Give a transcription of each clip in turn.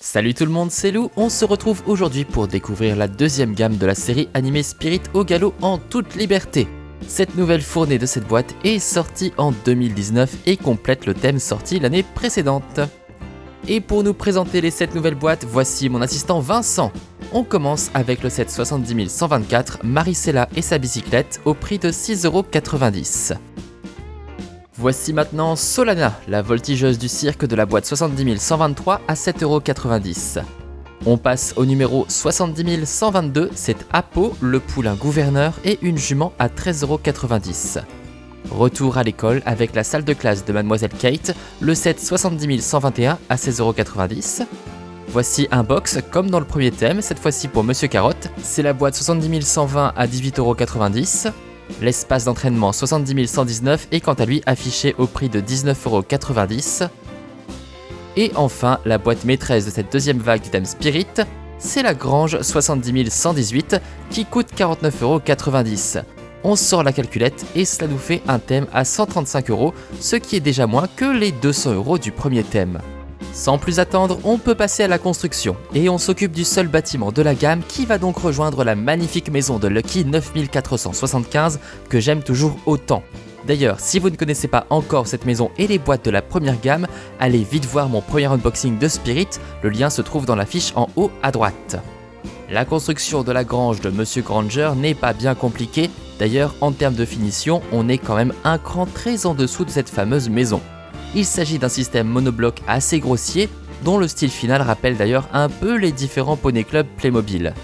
Salut tout le monde, c'est Lou, on se retrouve aujourd'hui pour découvrir la deuxième gamme de la série animée Spirit au galop en toute liberté. Cette nouvelle fournée de cette boîte est sortie en 2019 et complète le thème sorti l'année précédente. Et pour nous présenter les 7 nouvelles boîtes, voici mon assistant Vincent. On commence avec le set 70124 Maricela et sa bicyclette au prix de 6,90€. Voici maintenant Solana, la voltigeuse du cirque de la boîte 70123 à 7,90€. On passe au numéro 70122, c'est Apo, le poulain gouverneur et une jument à 13,90€. Retour à l'école avec la salle de classe de Mademoiselle Kate, le set 70121 à 16,90€. Voici un box comme dans le premier thème, cette fois-ci pour Monsieur Carotte, c'est la boîte 70120 à 18,90€. L'espace d'entraînement 70119 est quant à lui affiché au prix de 19,90€. Et enfin, la boîte maîtresse de cette deuxième vague du thème Spirit, c'est la Grange 70118 qui coûte 49,90€. On sort la calculette et cela nous fait un thème à 135€, ce qui est déjà moins que les 200€ du premier thème. Sans plus attendre, on peut passer à la construction, et on s'occupe du seul bâtiment de la gamme qui va donc rejoindre la magnifique maison de Lucky 9475 que j'aime toujours autant. D'ailleurs, si vous ne connaissez pas encore cette maison et les boîtes de la première gamme, allez vite voir mon premier unboxing de Spirit, le lien se trouve dans la fiche en haut à droite. La construction de la grange de Monsieur Granger n'est pas bien compliquée, d'ailleurs en termes de finition, on est quand même un cran très en dessous de cette fameuse maison. Il s'agit d'un système monobloc assez grossier, dont le style final rappelle d'ailleurs un peu les différents Poney Club Playmobil.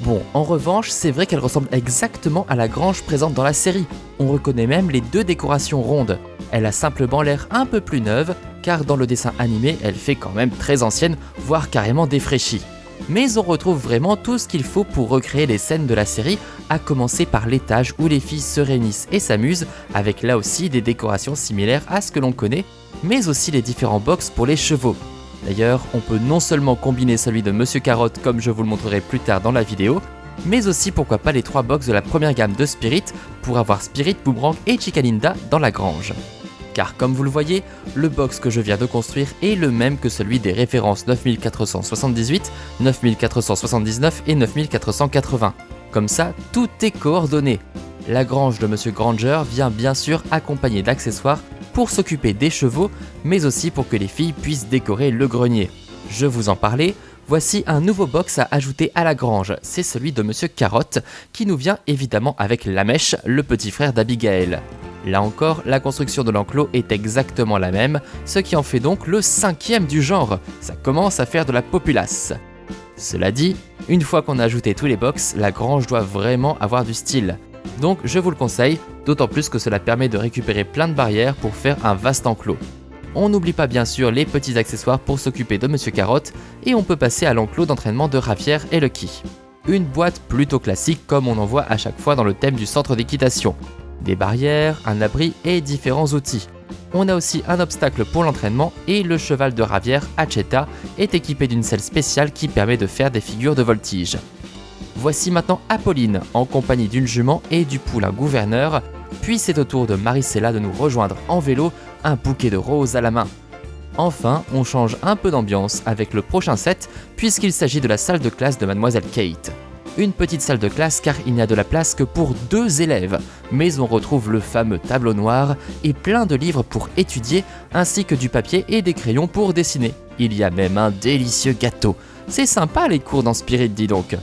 Bon, en revanche, c'est vrai qu'elle ressemble exactement à la grange présente dans la série. On reconnaît même les deux décorations rondes. Elle a simplement l'air un peu plus neuve, car dans le dessin animé, elle fait quand même très ancienne, voire carrément défraîchie. Mais on retrouve vraiment tout ce qu'il faut pour recréer les scènes de la série, à commencer par l'étage où les filles se réunissent et s'amusent, avec là aussi des décorations similaires à ce que l'on connaît, mais aussi les différents box pour les chevaux. D'ailleurs, on peut non seulement combiner celui de Monsieur Carotte comme je vous le montrerai plus tard dans la vidéo, mais aussi pourquoi pas les 3 box de la première gamme de Spirit pour avoir Spirit, Boomerang et Chicalinda dans la grange. Car comme vous le voyez, le box que je viens de construire est le même que celui des références 9478, 9479 et 9480. Comme ça, tout est coordonné. La grange de Monsieur Granger vient bien sûr accompagnée d'accessoires pour s'occuper des chevaux, mais aussi pour que les filles puissent décorer le grenier. Je vous en parlais, voici un nouveau box à ajouter à la grange, c'est celui de Monsieur Carotte, qui nous vient évidemment avec Lamèche, le petit frère d'Abigail. Là encore, la construction de l'enclos est exactement la même, ce qui en fait donc le 5e du genre, ça commence à faire de la populace. Cela dit, une fois qu'on a ajouté tous les box, la grange doit vraiment avoir du style. Donc je vous le conseille, d'autant plus que cela permet de récupérer plein de barrières pour faire un vaste enclos. On n'oublie pas bien sûr les petits accessoires pour s'occuper de Monsieur Carotte, et on peut passer à l'enclos d'entraînement de Ravière et Lucky. Une boîte plutôt classique comme on en voit à chaque fois dans le thème du centre d'équitation. Des barrières, un abri et différents outils. On a aussi un obstacle pour l'entraînement et le cheval de Ravière, Hacheta, est équipé d'une selle spéciale qui permet de faire des figures de voltige. Voici maintenant Apolline, en compagnie d'une jument et du poulain gouverneur, puis c'est au tour de Maricela de nous rejoindre en vélo, un bouquet de roses à la main. Enfin, on change un peu d'ambiance avec le prochain set, puisqu'il s'agit de la salle de classe de Mademoiselle Kate. Une petite salle de classe car il n'y a de la place que pour 2 élèves, mais on retrouve le fameux tableau noir et plein de livres pour étudier, ainsi que du papier et des crayons pour dessiner. Il y a même un délicieux gâteau. C'est sympa les cours dans Spirit, dis donc.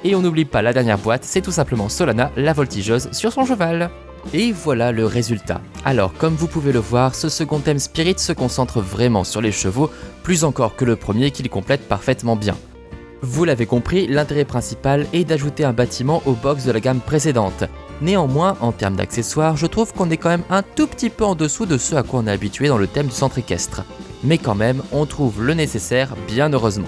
Et on n'oublie pas la dernière boîte, c'est tout simplement Solana, la voltigeuse, sur son cheval. Et voilà le résultat. Alors comme vous pouvez le voir, ce second thème Spirit se concentre vraiment sur les chevaux, plus encore que le premier qu'il complète parfaitement bien. Vous l'avez compris, l'intérêt principal est d'ajouter un bâtiment aux box de la gamme précédente. Néanmoins, en termes d'accessoires, je trouve qu'on est quand même un tout petit peu en dessous de ce à quoi on est habitué dans le thème du centre équestre. Mais quand même, on trouve le nécessaire, bien heureusement.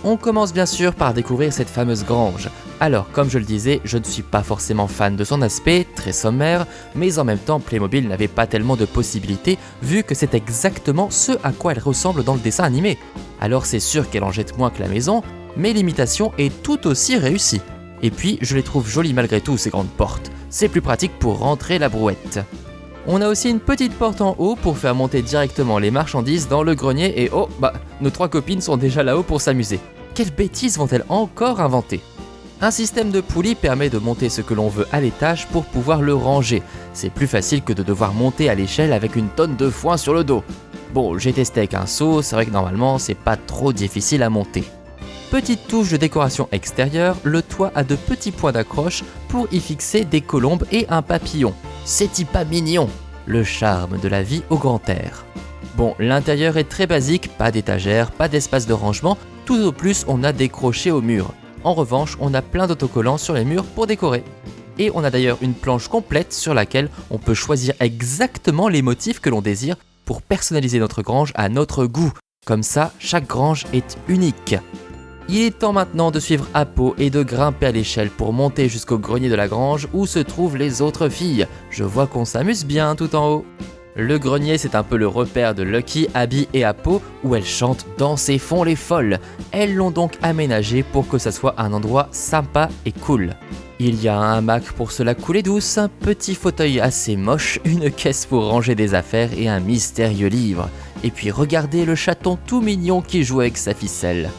On commence bien sûr par découvrir cette fameuse grange. Alors, comme je le disais, je ne suis pas forcément fan de son aspect, très sommaire, mais en même temps, Playmobil n'avait pas tellement de possibilités, vu que c'est exactement ce à quoi elle ressemble dans le dessin animé. Alors c'est sûr qu'elle en jette moins que la maison, mais l'imitation est tout aussi réussie. Et puis, je les trouve jolies malgré tout, ces grandes portes. C'est plus pratique pour rentrer la brouette. On a aussi une petite porte en haut pour faire monter directement les marchandises dans le grenier et nos 3 copines sont déjà là-haut pour s'amuser. Quelles bêtises vont-elles encore inventer ? Un système de poulies permet de monter ce que l'on veut à l'étage pour pouvoir le ranger. C'est plus facile que de devoir monter à l'échelle avec une tonne de foin sur le dos. Bon, j'ai testé avec un seau, c'est vrai que normalement c'est pas trop difficile à monter. Petite touche de décoration extérieure, le toit a de petits points d'accroche pour y fixer des colombes et un papillon. C'est-y pas mignon ? Le charme de la vie au grand air. Bon, l'intérieur est très basique, pas d'étagère, pas d'espace de rangement, tout au plus on a des crochets au mur. En revanche, on a plein d'autocollants sur les murs pour décorer. Et on a d'ailleurs une planche complète sur laquelle on peut choisir exactement les motifs que l'on désire pour personnaliser notre grange à notre goût. Comme ça, chaque grange est unique. Il est temps maintenant de suivre Apo et de grimper à l'échelle pour monter jusqu'au grenier de la grange où se trouvent les autres filles. Je vois qu'on s'amuse bien tout en haut. Le grenier, c'est un peu le repère de Lucky, Abby et Apo où elles chantent, dansent et font les folles. Elles l'ont donc aménagé pour que ça soit un endroit sympa et cool. Il y a un hamac pour se la couler douce, un petit fauteuil assez moche, une caisse pour ranger des affaires et un mystérieux livre. Et puis regardez le chaton tout mignon qui joue avec sa ficelle.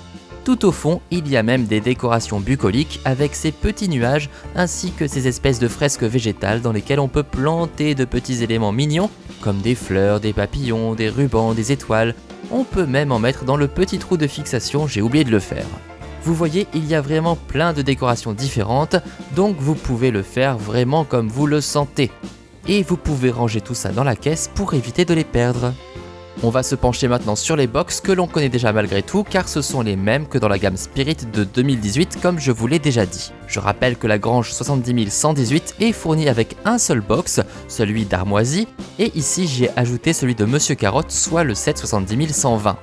Tout au fond, il y a même des décorations bucoliques avec ces petits nuages ainsi que ces espèces de fresques végétales dans lesquelles on peut planter de petits éléments mignons comme des fleurs, des papillons, des rubans, des étoiles. On peut même en mettre dans le petit trou de fixation, j'ai oublié de le faire. Vous voyez, il y a vraiment plein de décorations différentes, donc vous pouvez le faire vraiment comme vous le sentez. Et vous pouvez ranger tout ça dans la caisse pour éviter de les perdre. On va se pencher maintenant sur les box que l'on connaît déjà malgré tout car ce sont les mêmes que dans la gamme Spirit de 2018 comme je vous l'ai déjà dit. Je rappelle que la grange 70118 est fournie avec un seul box, celui d'Armoisie, et ici j'ai ajouté celui de Monsieur Carotte, soit le set 70120.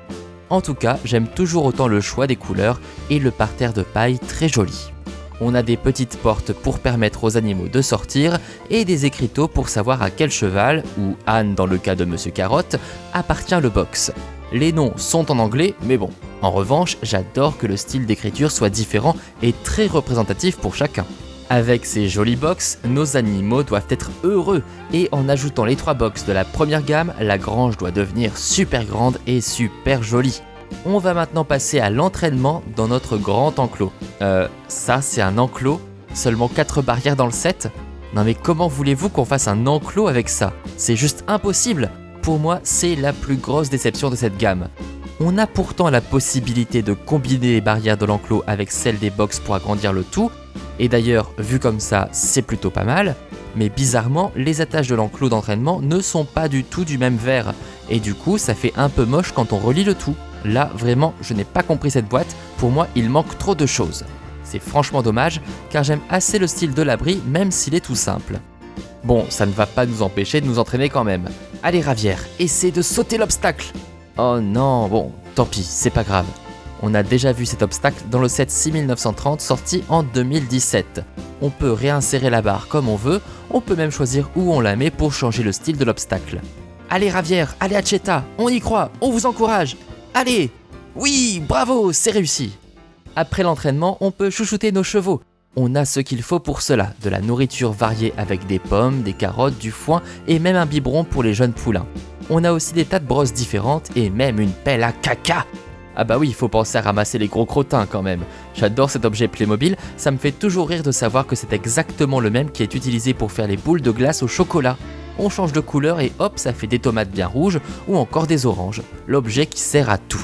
En tout cas, j'aime toujours autant le choix des couleurs et le parterre de paille très joli. On a des petites portes pour permettre aux animaux de sortir et des écriteaux pour savoir à quel cheval, ou âne dans le cas de Monsieur Carotte, appartient le box. Les noms sont en anglais, mais bon. En revanche, j'adore que le style d'écriture soit différent et très représentatif pour chacun. Avec ces jolis box, nos animaux doivent être heureux et en ajoutant les 3 box de la première gamme, la grange doit devenir super grande et super jolie. On va maintenant passer à l'entraînement dans notre grand enclos. Ça c'est un enclos ? Seulement 4 barrières dans le set ? Non mais comment voulez-vous qu'on fasse un enclos avec ça ? C'est juste impossible ! Pour moi, c'est la plus grosse déception de cette gamme. On a pourtant la possibilité de combiner les barrières de l'enclos avec celles des box pour agrandir le tout, et d'ailleurs, vu comme ça, c'est plutôt pas mal, mais bizarrement, les attaches de l'enclos d'entraînement ne sont pas du tout du même verre, et du coup, ça fait un peu moche quand on relie le tout. Là, vraiment, je n'ai pas compris cette boîte, pour moi, il manque trop de choses. C'est franchement dommage, car j'aime assez le style de l'abri, même s'il est tout simple. Bon, ça ne va pas nous empêcher de nous entraîner quand même. Allez Ravière, essaie de sauter l'obstacle. Oh non, bon, tant pis, c'est pas grave. On a déjà vu cet obstacle dans le set 6930 sorti en 2017. On peut réinsérer la barre comme on veut, on peut même choisir où on la met pour changer le style de l'obstacle. Allez Ravière, allez Acheta, on y croit, on vous encourage. Allez! Oui, bravo, c'est réussi! Après l'entraînement, on peut chouchouter nos chevaux. On a ce qu'il faut pour cela, de la nourriture variée avec des pommes, des carottes, du foin et même un biberon pour les jeunes poulains. On a aussi des tas de brosses différentes et même une pelle à caca. Ah bah oui, il faut penser à ramasser les gros crottins quand même. J'adore cet objet Playmobil, ça me fait toujours rire de savoir que c'est exactement le même qui est utilisé pour faire les boules de glace au chocolat. On change de couleur et hop, ça fait des tomates bien rouges ou encore des oranges. L'objet qui sert à tout.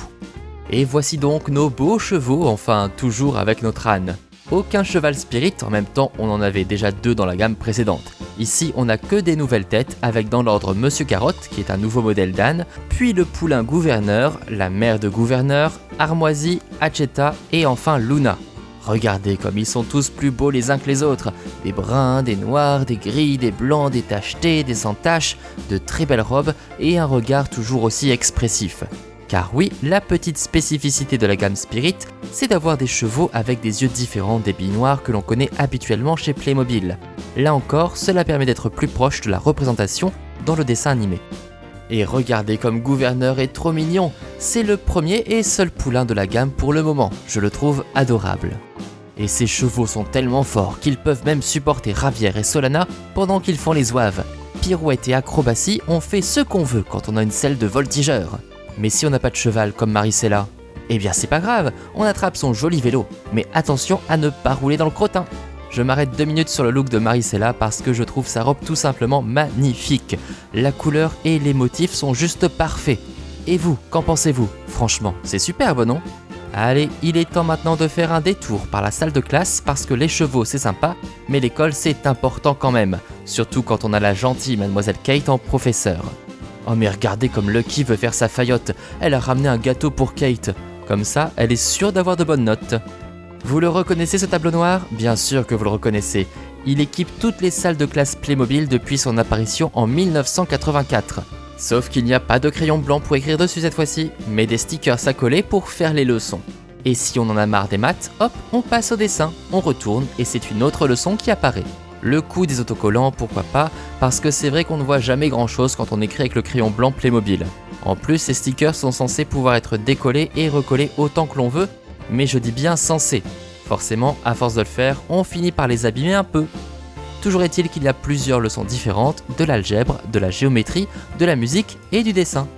Et voici donc nos beaux chevaux, enfin toujours avec notre âne. Aucun cheval spirit, en même temps on en avait déjà 2 dans la gamme précédente. Ici on n'a que des nouvelles têtes, avec dans l'ordre Monsieur Carotte, qui est un nouveau modèle d'âne, puis le poulain Gouverneur, la mère de Gouverneur, Armoisie, Acheta et enfin Luna. Regardez comme ils sont tous plus beaux les uns que les autres, des bruns, des noirs, des gris, des blancs, des tachetés, des sans taches, de très belles robes et un regard toujours aussi expressif. Car oui, la petite spécificité de la gamme Spirit, c'est d'avoir des chevaux avec des yeux différents des billes noires que l'on connaît habituellement chez Playmobil. Là encore, cela permet d'être plus proche de la représentation dans le dessin animé. Et regardez comme Gouverneur est trop mignon, c'est le premier et seul poulain de la gamme pour le moment, je le trouve adorable. Et ces chevaux sont tellement forts qu'ils peuvent même supporter Ravière et Solana pendant qu'ils font les zouaves. pirouettes et acrobaties, on fait ce qu'on veut quand on a une selle de voltigeur. Mais si on n'a pas de cheval comme Maricela, eh bien c'est pas grave, on attrape son joli vélo, mais attention à ne pas rouler dans le crottin. Je m'arrête 2 minutes sur le look de Maricela parce que je trouve sa robe tout simplement magnifique. La couleur et les motifs sont juste parfaits. Et vous, qu'en pensez-vous? Franchement, c'est superbe, non? Allez, il est temps maintenant de faire un détour par la salle de classe parce que les chevaux c'est sympa, mais l'école c'est important quand même, surtout quand on a la gentille mademoiselle Kate en professeur. Oh mais regardez comme Lucky veut faire sa faillotte, elle a ramené un gâteau pour Kate, comme ça elle est sûre d'avoir de bonnes notes. Vous le reconnaissez ce tableau noir? Bien sûr que vous le reconnaissez, il équipe toutes les salles de classe Playmobil depuis son apparition en 1984. Sauf qu'il n'y a pas de crayon blanc pour écrire dessus cette fois-ci, mais des stickers à coller pour faire les leçons. Et si on en a marre des maths, hop, on passe au dessin, on retourne et c'est une autre leçon qui apparaît. Le coup des autocollants, pourquoi pas, parce que c'est vrai qu'on ne voit jamais grand chose quand on écrit avec le crayon blanc Playmobil. En plus, ces stickers sont censés pouvoir être décollés et recollés autant que l'on veut, mais je dis bien censés. Forcément, à force de le faire, on finit par les abîmer un peu. Toujours est-il qu'il y a plusieurs leçons différentes, de l'algèbre, de la géométrie, de la musique et du dessin.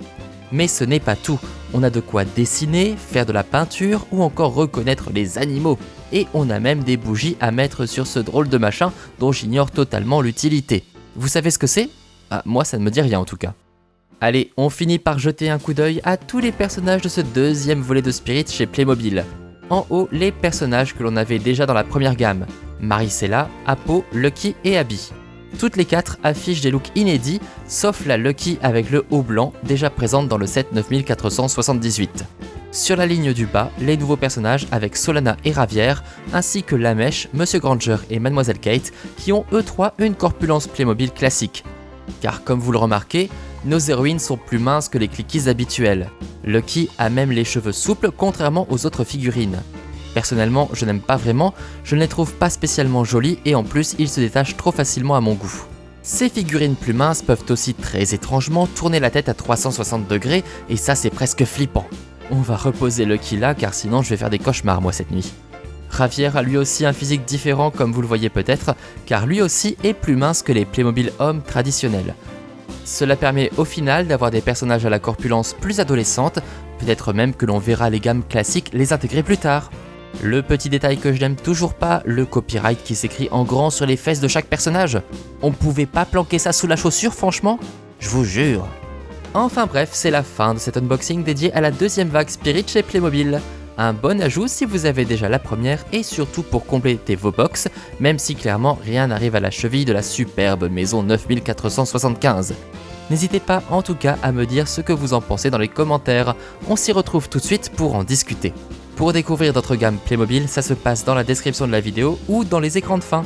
Mais ce n'est pas tout, on a de quoi dessiner, faire de la peinture ou encore reconnaître les animaux. Et on a même des bougies à mettre sur ce drôle de machin dont j'ignore totalement l'utilité. Vous savez ce que c'est? Ah, moi ça ne me dit rien en tout cas. Allez, on finit par jeter un coup d'œil à tous les personnages de ce deuxième volet de Spirit chez Playmobil. En haut, les personnages que l'on avait déjà dans la première gamme. Maricela, Apo, Lucky et Abby. Toutes les 4 affichent des looks inédits, sauf la Lucky avec le haut blanc, déjà présente dans le set 9478. Sur la ligne du bas, les nouveaux personnages avec Solana et Ravière, ainsi que Lamèche, Monsieur Granger et Mademoiselle Kate, qui ont eux 3 une corpulence Playmobil classique. Car comme vous le remarquez, nos héroïnes sont plus minces que les clickies habituels. Lucky a même les cheveux souples contrairement aux autres figurines. Personnellement, je n'aime pas vraiment, je ne les trouve pas spécialement jolies et en plus, ils se détachent trop facilement à mon goût. Ces figurines plus minces peuvent aussi très étrangement tourner la tête à 360 degrés et ça c'est presque flippant. On va reposer Lucky là car sinon je vais faire des cauchemars moi cette nuit. Ravière a lui aussi un physique différent comme vous le voyez peut-être, car lui aussi est plus mince que les Playmobil hommes traditionnels. Cela permet au final d'avoir des personnages à la corpulence plus adolescente, peut-être même que l'on verra les gammes classiques les intégrer plus tard. Le petit détail que je n'aime toujours pas, le copyright qui s'écrit en grand sur les fesses de chaque personnage. On pouvait pas planquer ça sous la chaussure franchement? Je vous jure. Enfin bref, c'est la fin de cet unboxing dédié à la deuxième vague Spirit chez Playmobil. Un bon ajout si vous avez déjà la première et surtout pour compléter vos box, même si clairement rien n'arrive à la cheville de la superbe maison 9475. N'hésitez pas en tout cas à me dire ce que vous en pensez dans les commentaires, on s'y retrouve tout de suite pour en discuter. Pour découvrir d'autres gammes Playmobil, ça se passe dans la description de la vidéo ou dans les écrans de fin.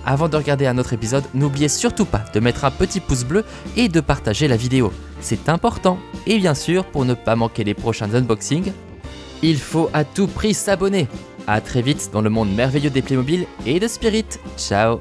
Avant de regarder un autre épisode, n'oubliez surtout pas de mettre un petit pouce bleu et de partager la vidéo, c'est important. Et bien sûr, pour ne pas manquer les prochains unboxings, il faut à tout prix s'abonner. A très vite dans le monde merveilleux des Playmobil et de Spirit. Ciao.